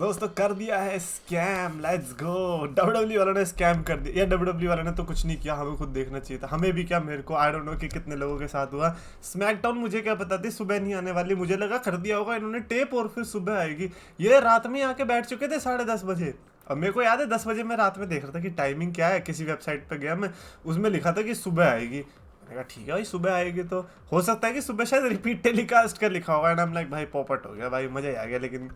दोस्तों कर दिया है स्कैम। Let's go. डब्ल्यूडब्ल्यू वालों ने स्कैम कर दिया। या डब्ल्यूडब्ल्यू वालों ने तो कुछ नहीं किया, हमें खुद देखना चाहिए था। हमें भी क्या, मेरे को आई डोंट नो कि कितने लोगों के साथ हुआ। स्मैकडाउन मुझे क्या पता थी सुबह नहीं आने वाली, मुझे लगा कर दिया होगा इन्होंने टेप और फिर सुबह आएगी। ये रात में आके बैठ चुके थे 10:30 बजे। अब मेरे को याद है 10 बजे मैं रात में देख रहा था कि टाइमिंग क्या है, किसी वेबसाइट पे गया मैं, उसमें लिखा था कि सुबह आएगी। मैंने कहा ठीक है भाई, सुबह आएगी तो हो सकता है कि सुबह शायद रिपीट टेलीकास्ट का लिखा होगा। एंड आई एम लाइक भाई पॉपट हो गया भाई, मजा ही आ गया। लेकिन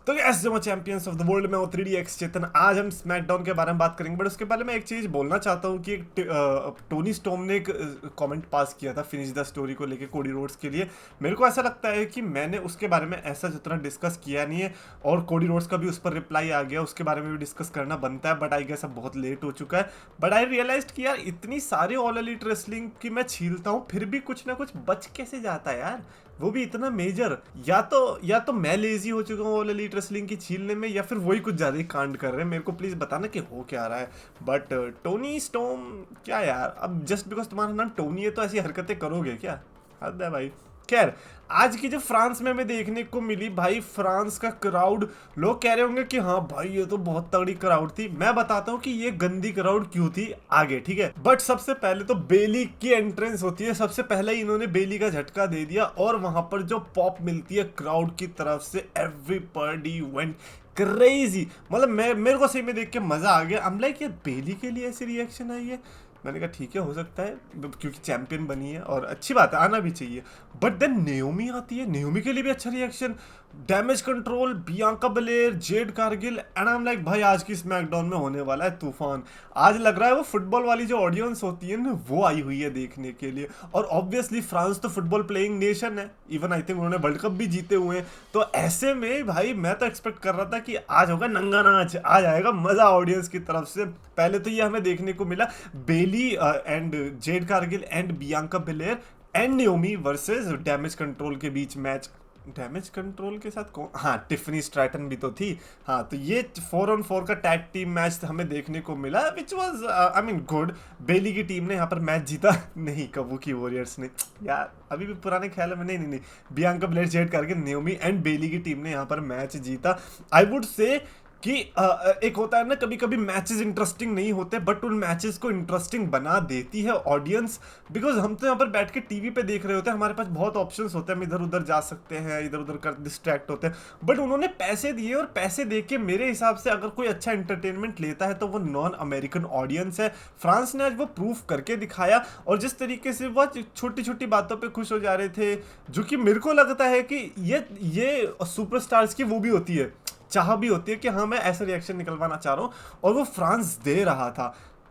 तो यस जो चैंपियंस ऑफ द वर्ल्ड में वो 3DX चेतन, आज हम स्मैकडाउन के बारे में बात करेंगे। बट उसके पहले मैं एक चीज बोलना चाहता हूँ कि टोनी स्टॉर्म ने एक कमेंट पास किया था फिनिश द स्टोरी को लेके कोडी रोड्स के लिए। मेरे को ऐसा लगता है कि मैंने उसके बारे में ऐसा जितना डिस्कस किया नहीं है, और कोडी रोड्स का भी उस पर रिप्लाई आ गया, उसके बारे में भी डिस्कस करना बनता है। बट आई गेस अब बहुत लेट हो चुका है। बट आई रियलाइज कि यार इतनी सारी ऑल एलीट रेसलिंग की मैं छीलता हूँ, फिर भी कुछ ना कुछ बच कैसे जाता है यार, वो भी इतना मेजर। या तो मैं लेजी हो चुका हूँ ऑल एलीट रेसलिंग की छीलने में, या फिर वही कुछ ज्यादा ही कांड कर रहे हैं। मेरे को प्लीज बताना कि हो क्या रहा है। बट टोनी स्टॉर्म क्या यार, अब जस्ट बिकॉज तुम्हारा नाम टोनी है तो ऐसी हरकतें करोगे क्या? हद है भाई। खैर, आज की जो फ्रांस में हमें देखने को मिली भाई, फ्रांस का क्राउड, लोग कह रहे होंगे कि हाँ भाई ये तो बहुत तगड़ी क्राउड थी। मैं बताता हूँ कि ये गंदी क्राउड क्यों थी आगे, ठीक है। बट सबसे पहले तो बेली की एंट्रेंस होती है, सबसे पहले इन्होंने बेली का झटका दे दिया, और वहां पर जो पॉप मिलती है क्राउड की तरफ से, एवरीबॉडी वेंट क्रेजी। मतलब मेरे को सही में देख के मजा आ गया। I'm like, ये बेली के लिए ऐसी रिएक्शन आई है। मैंने कहा ठीक है, हो सकता है क्योंकि चैंपियन बनी है और अच्छी बात है, आना भी चाहिए। बट देन नेओमी आती है, नेओमी के लिए भी अच्छा reaction, damage control, Bianca बलेर, Z Cargill. And I am like भाई आज की स्मैकडाउन में होने वाला है तूफान। आज लग रहा है वो फुटबॉल वाली जो ऑडियंस होती है ना, वो आई हुई है देखने के लिए। और ऑब्वियसली फ्रांस तो फुटबॉल प्लेइंग नेशन है, इवन आई थिंक उन्होंने वर्ल्ड कप भी जीते हुए हैं। तो ऐसे में भाई मैं तो एक्सपेक्ट कर रहा था कि आज होगा नंगा नाच, आज आएगा मजा ऑडियंस की तरफ से। पहले तो ये हमें देखने को मिला, Bayley and Jade Cargill and Bianca Belair and Naomi versus Damage Control के बीच मैच। डैमेज कंट्रोल के साथ कौन, हाँ टिफनी स्ट्रैटन भी तो थी। हाँ तो ये 4-on-4 का टैग टीम मैच हमें देखने को मिला, which was I mean good. Bayley की टीम ने यहाँ पर मैच जीता, नहीं काबुकी वॉरियर्स ने। यार अभी भी पुराने ख्याल में, नहीं, बियांका ब्लेयर जेड करके नेओमी एंड बेली की टीम ने यहाँ पर मैच जीता। आई वुड से कि एक होता है ना, कभी कभी मैचेस इंटरेस्टिंग नहीं होते बट उन मैचेस को इंटरेस्टिंग बना देती है ऑडियंस। बिकॉज हम तो यहाँ पर बैठ के टीवी पे देख रहे होते हैं, हमारे पास बहुत ऑप्शंस होते हैं, हम इधर उधर जा सकते हैं, इधर उधर कर डिस्ट्रैक्ट होते हैं। बट उन्होंने पैसे दिए, और पैसे दे के मेरे हिसाब से अगर कोई अच्छा एंटरटेनमेंट लेता है तो वो नॉन अमेरिकन ऑडियंस है। फ्रांस ने आज वो प्रूफ करके दिखाया, और जिस तरीके से वो छोटी छोटी बातों पर खुश हो जा रहे थे, जो कि मेरे को लगता है कि ये सुपरस्टार्स की वो भी होती है, चाह भी होती है कि हाँ मैं ऐसा रिएक्शन निकलवाना चाह रहा हूँ, और वो फ्रांस दे रहा था।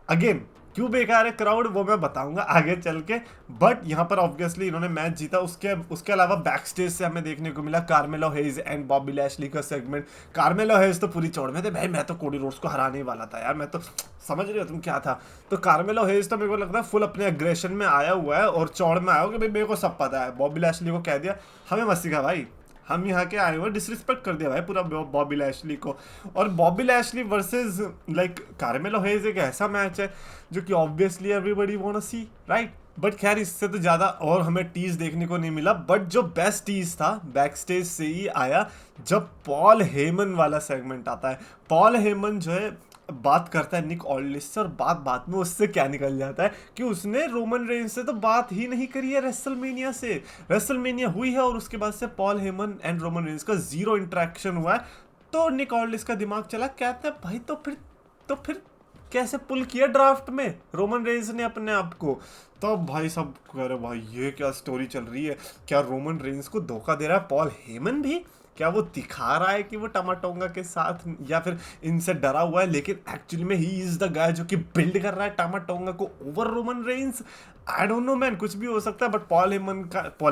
अगेन क्यों बेकार है क्राउड वो मैं बताऊंगा आगे चल के। बट यहाँ पर ऑब्वियसली इन्होंने मैच जीता। उसके अलावा बैक स्टेज से हमें देखने को मिला कार्मेलो हेज एंड बॉबी लैशली का सेगमेंट। कार्मेलो हेज तो पूरी चौड़ में थे भाई, मैं तो कोडी रोड्स को हराने वाला था यार, मैं तो समझ रहे हो तुम क्या था। तो कार्मेलो हेज तो मेरे को लगता है फुल अपने एग्रेशन में आया हुआ है, और चौड़ में आया हो कि भाई मेरे को सब पता है। बॉबी लैशली को कह दिया हमें मत सिखा भाई, हम यहाँ के आए हुए, डिसरिस्पेक्ट कर दिया भाई पूरा बॉबी लैशली को। और Bobby Lashley versus like Carmelo Hayes एक ऐसा मैच है जो कि obviously everybody want to see, right. But खैर इससे तो ज़्यादा और हमें टीज देखने को नहीं मिला। बट जो बेस्ट टीज था बैक स्टेज से ही आया, जब पॉल हेमन वाला सेगमेंट आता है। पॉल हेमन जो है बात करता है निक ऑल्डिस से, और बात में उससे क्या निकल जाता है कि उसने रोमन रेंज से तो बात ही नहीं करी है रेसलमेनिया से। रेसलमेनिया हुई है और उसके बाद से Paul Heyman and Roman Reigns का जीरो इंटरेक्शन हुआ है। तो निक ऑल्डिस का दिमाग चला, कहता है भाई तो फिर कैसे पुल किया ड्राफ्ट में रोमन रेंज ने अपने आप को। तो भाई सब कह रहे भाई ये क्या स्टोरी चल रही है, क्या रोमन रेंज को धोखा दे रहा है पॉल हेमन भी, क्या वो दिखा रहा है कि वो टमाटोंगा के साथ या फिर इनसे डरा हुआ है, लेकिन एक्चुअली में ही इज द गाय जो कि बिल्ड कर रहा है टमाटोंगा को over Roman Reigns. I don't know man, कुछ भी हो सकता है। बट पॉल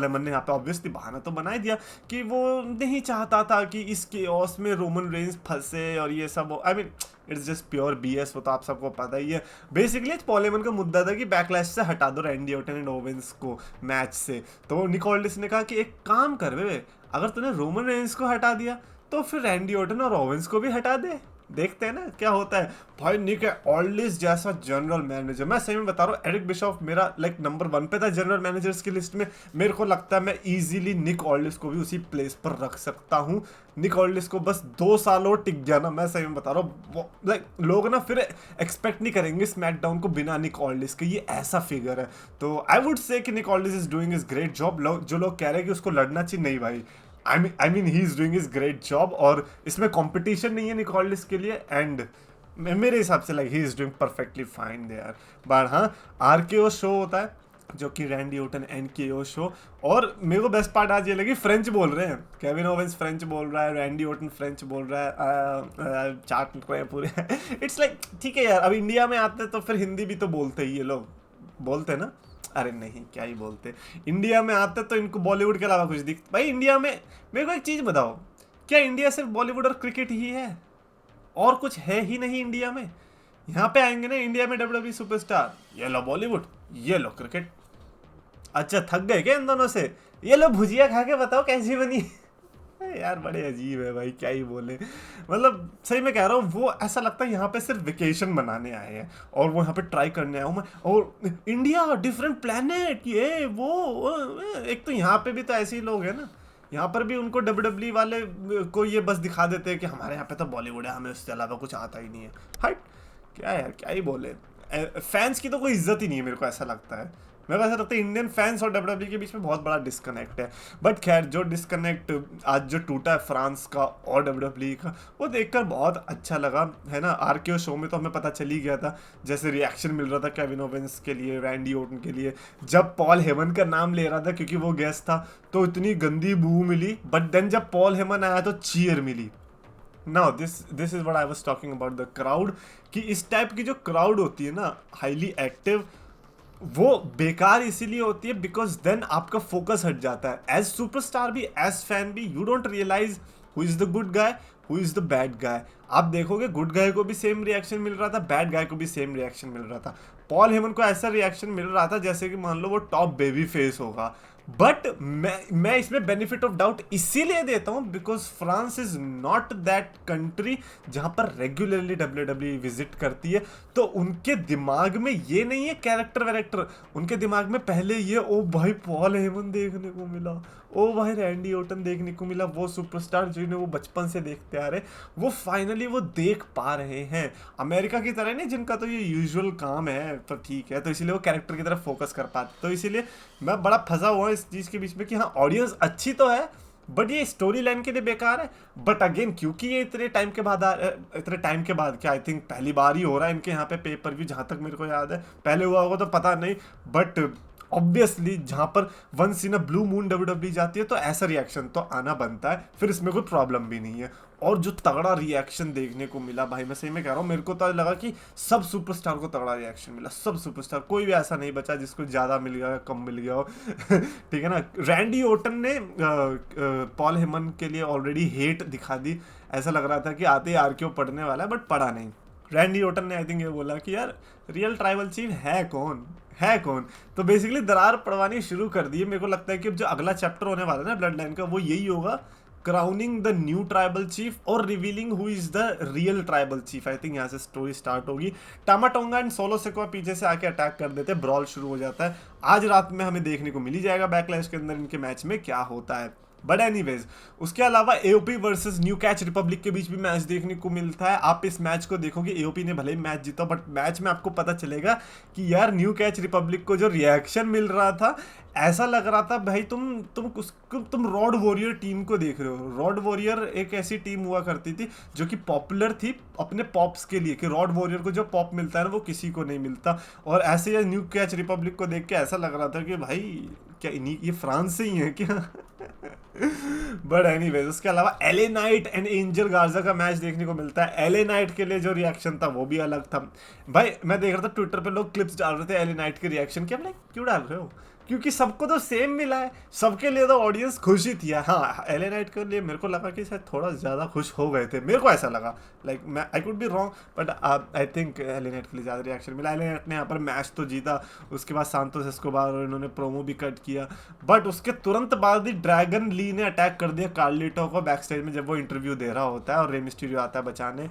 हेमन ने यहाँ पे ऑब्वियसली बहाना तो बना ही दिया कि वो नहीं चाहता था कि इस केओस में रोमन रेंज फंसे और ये सब। I mean it's just pure BS, वो तो आप सबको पता ही है। बेसिकली पॉल हेमन का मुद्दा था कि बैकलैश से हटा दो रैंडी ऑर्टन एंड ओवेंस को मैच से। तो निक ऑल्डिस ने कहा कि एक काम कर वे, अगर तूने रोमन रेंज को हटा दिया तो फिर रैंडी ऑर्टन और ओवेंस को भी हटा दे। देखते हैं ना क्या होता है। भाई निक ऑल्डिस जैसा जनरल मैनेजर, मैं सही में बता रहा हूँ, एरिक बिशॉफ मेरा लाइक नंबर 1 पे था जनरल मैनेजर्स की लिस्ट में। मेरे को लगता है मैं इजीली निक ऑल्डिस को भी उसी प्लेस पर रख सकता हूँ। निक ऑल्डिस को बस 2 साल और टिक गया ना, मैं सही में बता रहा हूँ, लाइक लोग ना फिर एक्सपेक्ट नहीं करेंगे स्मैकडाउन को बिना निक ऑल्डिस के, ये ऐसा फिगर है। तो आई वुड से कि Nick Aldis is doing is great job. जो लोग कह रहे हैं कि उसको लड़ना चाहिए, नहीं भाई, I mean he is doing is great job, और इसमें कंपटीशन नहीं है निक ऑल्डिस के लिए। एंड मेरे हिसाब से like he is doing perfectly fine there. But हाँ, आरकेओ शो होता है जो कि रैंडी ओटन एनकेओ शो, और मेरे को बेस्ट पार्ट आज ये लगी, फ्रेंच बोल रहे हैं, केविन ओवेंस फ्रेंच बोल रहा है, रैंडी ओटन फ्रेंच बोल रहा है, चाट रहे हैं पूरे। इट्स लाइक ठीक है यार, अब इंडिया में आते तो फिर हिंदी भी तो बोलते ही ये लोग, बोलते ना, अरे नहीं क्या ही बोलते, इंडिया में आते तो इनको बॉलीवुड के अलावा कुछ दिख, भाई इंडिया में मेरे को एक चीज़ बताओ, क्या इंडिया सिर्फ बॉलीवुड और क्रिकेट ही है, और कुछ है ही नहीं इंडिया में? यहाँ पे आएंगे ना इंडिया में WWE सुपरस्टार, ये लो बॉलीवुड, ये लो क्रिकेट, अच्छा थक गए क्या इन दोनों से, ये लो भुजिया खा के बताओ कैसी बनी। यार बड़े अजीब है भाई, क्या ही बोले, मतलब सही में कह रहा हूँ, वो ऐसा लगता है यहाँ पे सिर्फ वेकेशन मनाने आए हैं और वो यहाँ पे ट्राई करने आया हूँ मैं, और इंडिया डिफरेंट प्लेनेट, ये वो, एक तो यहाँ पे भी तो ऐसे ही लोग हैं ना, यहाँ पर भी उनको WWE वाले को ये बस दिखा देते हैं कि हमारे यहाँ पे तो बॉलीवुड है, हमें उसके अलावा कुछ आता ही नहीं है। हट, क्या यार क्या ही बोले, फैंस की तो कोई इज्जत ही नहीं है, मेरे को ऐसा लगता है। मेरे को ऐसा लगता है इंडियन फैंस और WWE के बीच में बहुत बड़ा डिस्कनेक्ट है। बट खैर, जो डिस्कनेक्ट आज जो टूटा है फ्रांस का और WWE का, वो देखकर बहुत अच्छा लगा, है ना। आरकेओ शो में तो हमें पता चल ही गया था, जैसे रिएक्शन मिल रहा था केविन ओवेंस के लिए, रैंडी ओटन के लिए, जब पॉल हेमन का नाम ले रहा था क्योंकि वो गेस्ट था, तो इतनी गंदी बू मिली, बट देन जब पॉल हेमन आया तो चीयर मिली। Now this is what I was talking about the crowd, कि इस टाइप की जो क्राउड होती है ना, हाईली एक्टिव, वो बेकार इसीलिए होती है बिकॉज देन आपका फोकस हट जाता है, एज सुपरस्टार भी एज फैन भी, you don't realize who is the good guy, who is the bad guy. आप देखोगे गुड गाय को भी सेम रिएक्शन मिल रहा था, बैड गाय को भी सेम रिएक्शन मिल रहा था। पॉल हेमन को ऐसा रिएक्शन मिल रहा था जैसे कि मान लो वो टॉप बेबी फेस होगा, बट मैं इसमें बेनिफिट ऑफ डाउट इसीलिए देता हूं because France is not that country जहां पर रेगुलरली WWE विजिट करती है, तो उनके दिमाग में ये नहीं है कैरेक्टर वैरेक्टर, उनके दिमाग में पहले ये, ओ भाई पॉल हेमन देखने को मिला, ओ भाई रैंडी ओटन देखने को मिला, वो सुपरस्टार जिन्हें वो बचपन से देखते आ रहे, वो फाइनली वो देख पा रहे हैं। अमेरिका की तरह नहीं जिनका तो ये यूजुअल काम है, तो ठीक है, तो इसीलिए वो कैरेक्टर की तरफ फोकस कर पाते, तो इसीलिए मैं बड़ा फंसा हुआ इस चीज़ के बीच में कि हाँ ऑडियंस अच्छी तो है बट ये स्टोरी लाइन के लिए बेकार है। बट अगेन क्योंकि ये इतने टाइम के बाद क्या, आई थिंक पहली बार ही हो रहा है इनके यहाँ पे पेपर व्यू, जहाँ तक मेरे को याद है, पहले हुआ होगा तो पता नहीं, बट ऑब्वियसली जहाँ पर once in a blue moon WWE जाती है तो ऐसा रिएक्शन तो आना बनता है, फिर इसमें कोई प्रॉब्लम भी नहीं है। और जो तगड़ा रिएक्शन देखने को मिला भाई, मैं सही में कह रहा हूँ, मेरे को तो लगा कि सब सुपरस्टार को तगड़ा रिएक्शन मिला, सब सुपरस्टार, कोई भी ऐसा नहीं बचा जिसको ज़्यादा मिल गया कम मिल गया हो। ठीक है ना। रैंडी ओटन ने पॉल हेमन के लिए ऑलरेडी हेट दिखा दी, ऐसा लग रहा था कि आते ही आरकेओ पढ़ने वाला है, बट पढ़ा नहीं। रैंडी ओटन ने आई थिंक ये बोला कि यार रियल ट्राइबल चीफ है कौन, है कौन, तो बेसिकली दरार पड़वानी शुरू कर दी है। मेरे को लगता है कि अब जो अगला चैप्टर होने वाला है ना ब्लड लाइन का, वो यही होगा, crowning the new tribal chief और revealing who is the real tribal chief. I think यहाँ से स्टोरी स्टार्ट होगी। टामाटोंगा एंड सोलो सिकोआ पीछे से आके अटैक कर देते, ब्रॉल शुरू हो जाता है। आज रात में हमें देखने को मिल ही जाएगा बैकलैश के अंदर इनके मैच में क्या होता है। बट एनीवेज, उसके अलावा AOP versus new catch Republic के बीच भी मैच देखने को मिलता है। आप इस मैच को देखोगे, एओपी ने भले ही मैच जीता, बट मैच में आपको पता चलेगा कि यार न्यू कैच रिपब्लिक को जो रिएक्शन मिल रहा था, ऐसा लग रहा था भाई तुम रॉड वॉरियर टीम को देख रहे हो। रॉड वॉरियर एक ऐसी टीम हुआ करती थी जो कि पॉपुलर थी अपने पॉप्स के लिए, कि रॉड वॉरियर को जो पॉप मिलता है ना वो किसी को नहीं मिलता, और ऐसे ही न्यू कैच रिपब्लिक को देख के ऐसा लग रहा था कि भाई क्या ये फ्रांस से ही है क्या। बट एनीवेज, उसके अलावा एले नाइट एंड एंजल गार्जा का मैच देखने को मिलता है। एले नाइट के लिए जो रिएक्शन था वो भी अलग था भाई। मैं देख रहा था ट्विटर पे लोग क्लिप्स डाल रहे थे एले नाइट के रिएक्शन के, हम लाइक क्यों डाल रहे हो, क्योंकि सबको तो सेम मिला है, सबके लिए तो ऑडियंस खुश ही थी। हाँ, एले नाइट के लिए मेरे को लगा कि शायद थोड़ा ज़्यादा खुश हो गए थे, मेरे को ऐसा लगा। लाइक मैं I could be wrong, but I think LA Knight के लिए ज़्यादा रिएक्शन मिला। एले नाइट ने यहाँ पर मैच तो जीता, उसके बाद सांतोस एस्कोबार और इन्होंने प्रोमो भी कट किया, बट उसके तुरंत बाद ही ड्रैगन ली ने अटैक कर दिया कार्लिटो को बैक स्टेज में, जब वो इंटरव्यू दे रहा होता है और रे मिस्टीरियो आता है बचाने।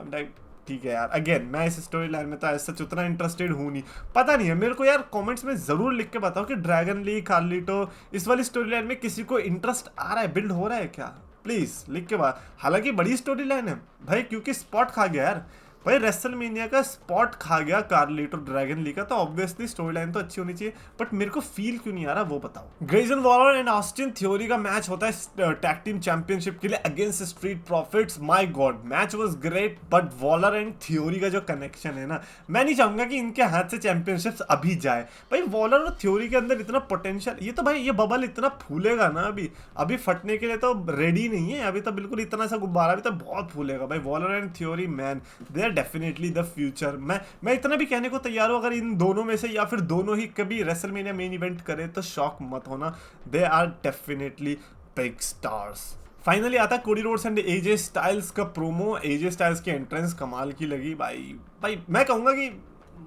लाइक ठीक है यार, अगेन मैं इस स्टोरी लाइन में तो ऐसा उतना इंटरेस्टेड हूँ नहीं, पता नहीं है मेरे को यार। कमेंट्स में ज़रूर लिख के बताओ कि ड्रैगन ली, कार्लिटो, इस वाली स्टोरी लाइन में किसी को इंटरेस्ट आ रहा है, बिल्ड हो रहा है क्या, प्लीज़ लिख के बाद। हालांकि बड़ी स्टोरी लाइन है भाई, क्योंकि स्पॉट खा गया यार भाई, रेसलमेनिया का स्पॉट खा गया कार्लिटो ड्रैगन ली का, तो ऑब्वियसली स्टोरी लाइन तो अच्छी होनी चाहिए, बट मेरे को फील क्यों नहीं आ रहा वो बताओ। ग्रेजन वॉलर एंड ऑस्टिन थ्योरी का मैच होता है टैग टीम चैंपियनशिप के लिए against street profits. My God, match was great, but Waller and theory का जो कनेक्शन है ना, मैं नहीं चाहूंगा कि इनके हाथ से चैंपियनशिप्स अभी जाए भाई। वॉलर और थ्योरी के अंदर इतना पोटेंशियल, ये तो भाई ये बबल इतना फूलेगा ना, अभी फटने के लिए तो रेडी नहीं है, अभी तो बिल्कुल इतना सा गुब्बारा, अभी तो बहुत फूलेगा भाई। Waller and Theory man, they are definitely the future. मैं इतना भी कहने को तैयार हूँ, अगर इन दोनों में से या फिर दोनों ही कभी रेसलमेनिया मेन इवेंट करे तो शॉक मत होना, they are definitely big stars. Finally आता है Cody Rhodes and AJ Styles का प्रोमो। एजे स्टाइल्स की एंट्रेंस कमाल की लगी भाई मैं कहूँगा कि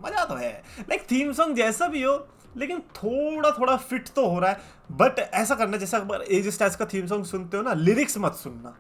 मजा तो है, लाइक थीम सॉन्ग जैसा भी हो, लेकिन थोड़ा थोड़ा फिट तो हो रहा है। बट ऐसा करना, जैसा अगर एजे स्टाइल्स का थीम सॉन्ग सुनते हो ना, लिरिक्स मत सुनना,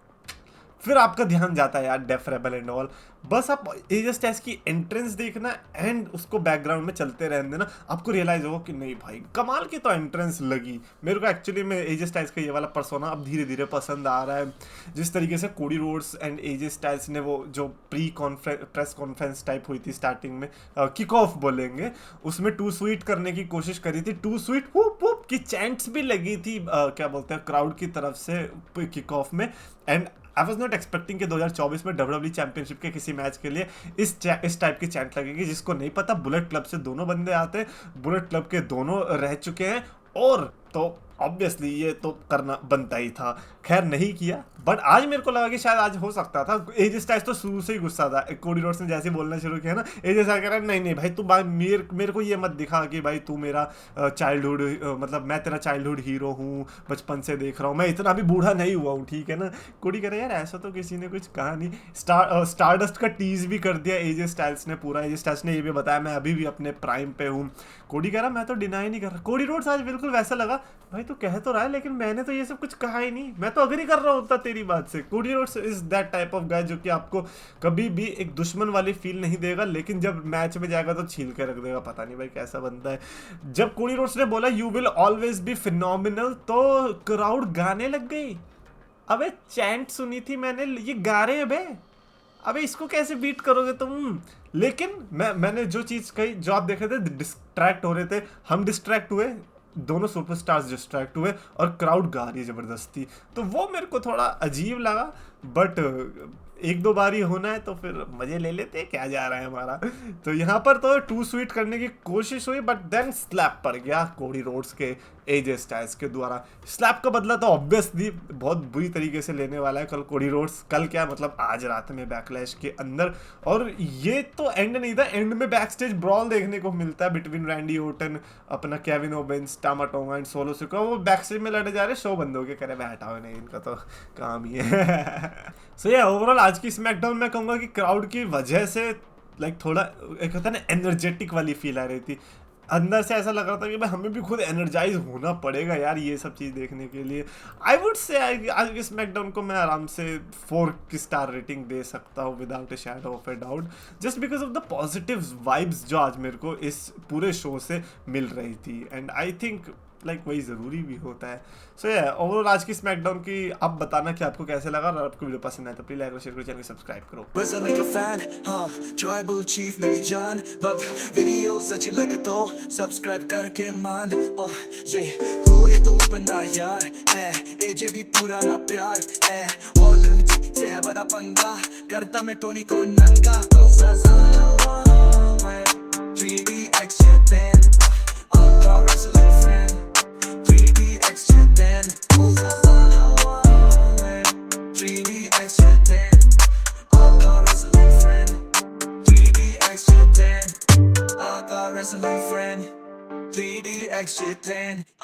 फिर आपका ध्यान जाता है यार डेफ रेबल एंड ऑल। बस आप एजे स्टाइल्स की एंट्रेंस देखना एंड उसको बैकग्राउंड में चलते रहने देना, आपको रियलाइज होगा कि नहीं भाई कमाल की तो एंट्रेंस लगी। मेरे को एक्चुअली में एजे स्टाइल्स का ये वाला पर्सोना अब धीरे धीरे पसंद आ रहा है। जिस तरीके से कोडी रोड्स एंड एजे स्टाइल्स ने वो जो प्रेस कॉन्फ्रेंस टाइप हुई थी स्टार्टिंग में, किक ऑफ बोलेंगे, उसमें टू स्वीट करने की कोशिश करी थी, टू स्वीट हुप हुप की चैंट्स भी लगी थी क्या बोलते हैं क्राउड की तरफ से किक ऑफ में। And I was not expecting कि 2024 में WWE चैंपियनशिप के किसी मैच के लिए इस टाइप की चैंट लगेगी। जिसको नहीं पता, बुलेट क्लब से दोनों बंदे आते हैं, बुलेट क्लब के दोनों रह चुके हैं, और तो ऑब्वियसली ये तो करना बनता ही था। खैर नहीं किया, बट आज मेरे को लगा कि शायद आज हो सकता था। एजे स्टाइल्स तो शुरू से ही गुस्सा था, कोडी रोड्स ने जैसे बोलना शुरू किया ना, एजे स्टाइल्स कह रहा है नहीं भाई तू मेरे को ये मत दिखा कि भाई तू मेरा चाइल्डहुड, मतलब मैं तेरा चाइल्डहुड हीरो हूँ, बचपन से देख रहा हूँ, मैं इतना भी बूढ़ा नहीं हुआ हूँ, ठीक है ना। कोडी कह रहा है यार ऐसा तो किसी ने कुछ कहा नहीं। स्टारडस्ट का टीज भी कर दिया एजे स्टाइल्स ने पूरा। एजे स्टाइल्स ने ये भी बताया मैं अभी भी अपने प्राइम पे हूँ। कोडी कह रहा मैं तो डिनाई नहीं कर रहा। कोडी रोड्स आज बिल्कुल वैसा लगा, भाई तू कह तो रहा है लेकिन मैंने तो ये सब कुछ कहा ही नहीं, मैं तो अग्री कर रहा होता तेरी बात से। Cody Rhodes is that type of guy जो कि आपको कभी भी एक दुश्मन वाली फील नहीं देगा, लेकिन जब मैच में जाएगा तो छील के रख देगा। पता नहीं भाई कैसा बनता है। जब कोडी रोड्स ने बोला you will always be phenomenal, तो क्राउड गाने लग गई। अबे चैंट सुनी थी मैंने, ये गा रहे हैं बे, अबे इसको कैसे बीट करोगे तुम। लेकिन मैंने जो चीज़ कही, जो आप देख रहे थे डिस्ट्रैक्ट हो रहे थे, हम डिस्ट्रैक्ट हुए, दोनों सुपरस्टार्स डिस्ट्रैक्ट हुए और क्राउड गा रही है ज़बरदस्ती, तो वो मेरे को थोड़ा अजीब लगा। बट एक दो बार ही होना है तो फिर मजे ले लेते, क्या जा रहा है हमारा। तो यहाँ पर तो टू स्वीट करने की कोशिश हुई, बट देन स्लैप पड़ गया कोडी रोड्स के एजे स्टाइल्स के द्वारा। स्लैप का बदला तो ऑब्वियसली बहुत बुरी तरीके से लेने वाला है कल कोडी रोड्स। कल क्या मतलब आज रात में बैकलैश के अंदर। और ये तो एंड नहीं था, एंड में बैक स्टेज ब्रॉल देखने को मिलता है बिटवीन रैंडी ओटन, अपना Kevin Owens, टामा tonga and solo Sikoa. वो बैक स्टेज में लड़े जा रहे, शो बंद हो गए, करे मैं हटाओ नहीं, इनका तो काम ही है। सो ये ओवरऑल आज की स्मैकडाउन मैं कहूँगा कि क्राउड की वजह से लाइक थोड़ा एक होता है ना एनर्जेटिक वाली फील आ रही थी। अंदर से ऐसा लग रहा था कि भाई हमें भी खुद एनर्जाइज होना पड़ेगा यार ये सब चीज़ देखने के लिए। आई वुड से आज के स्मैकडाउन को मैं आराम से 4 की स्टार रेटिंग दे सकता हूँ without A shadow of a doubt, just because of the positive vibes जो आज मेरे को इस पूरे शो से मिल रही थी। एंड आई थिंक लाइक वही ज़रूरी भी होता है। सो ये ओवरऑल आज की स्मैकडाउन की आप बताना कि आपको कैसे लगा, और आपको वीडियो पसंद आए तो प्लीज लाइक और शेयर करो, चैनल को सब्सक्राइब करो। Was I like a fan? Tribal chief मेरी जान, but videos अच्छी लगे तो सब्सक्राइब करके मान। ये कोई तो बना यार, एजे भी पुराना प्यार, और से बड़ा पंगा करता मैं टोनी को नंगा। तो सजा 3DX Japan, all wrestling fan, 3DX Japan, 3DX Japan, all wrestling friend, 3DX Japan, wrestling friend. 3D extra 10